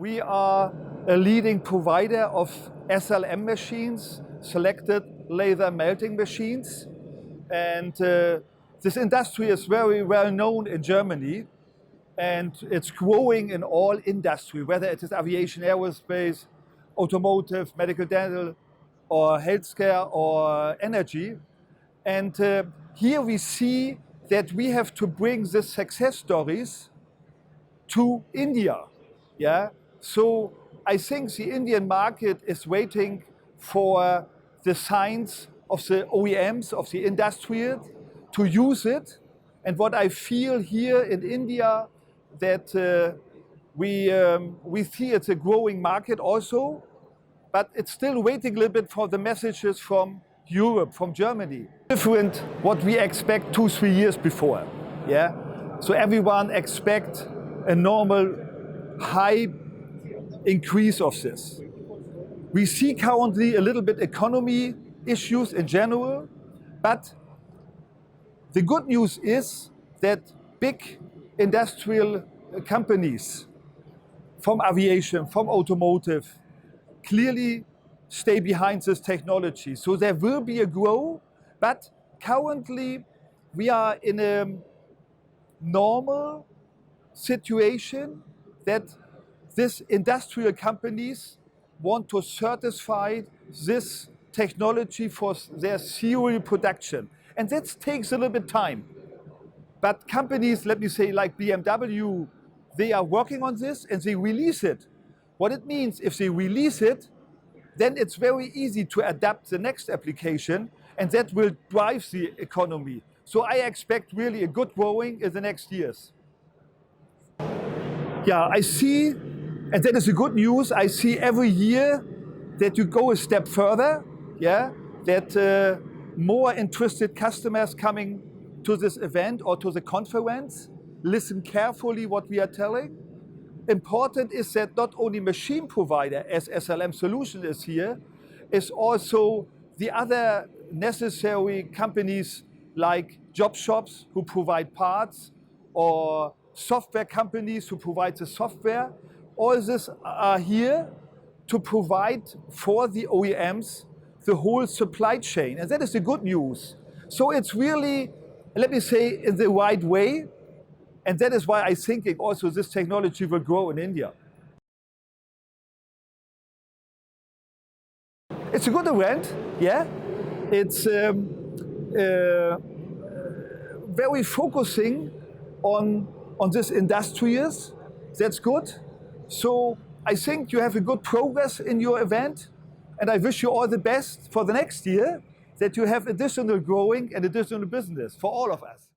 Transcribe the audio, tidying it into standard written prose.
We are a leading provider of SLM machines, selected laser melting machines. And this industry is very well known in Germany, and it's growing in all industry, whether it is aviation, aerospace, automotive, medical, dental, or healthcare, or energy. And here we see that we have to bring the success stories to India. Yeah? So I think the Indian market is waiting for the signs of the OEMs, of the industry, to use it. And what I feel here in India, that we see it's a growing market also, but it's still waiting a little bit for the messages from Europe, from Germany. Different what we expect 2-3 years before. Yeah? So everyone expect a normal high increase of this. We see currently a little bit economy issues in general, but the good news is that big industrial companies from aviation, from automotive, clearly stay behind this technology. So there will be a growth, but currently we are in a normal situation that these industrial companies want to certify this technology for their serial production. And that takes a little bit time. But companies, let me say, like BMW, they are working on this and they release it. What it means, if they release it, then it's very easy to adapt the next application, and that will drive the economy. So I expect really a good growing in the next years. Yeah, I see, and that is the good news, I see every year that you go a step further, yeah, that more interested customers coming to this event or to the conference, listen carefully what we are telling. Important is that not only machine provider as SLM Solution is here, is also the other necessary companies like job shops who provide parts, or software companies who provide the software. All this are here to provide for the OEMs the whole supply chain, and that is the good news. So it's really, let me say, in the right way, and that is why I think also this technology will grow in India. It's a good event, yeah. It's very focusing on this industries. That's good. So I think you have a good progress in your event, and I wish you all the best for the next year, that you have additional growing and additional business for all of us.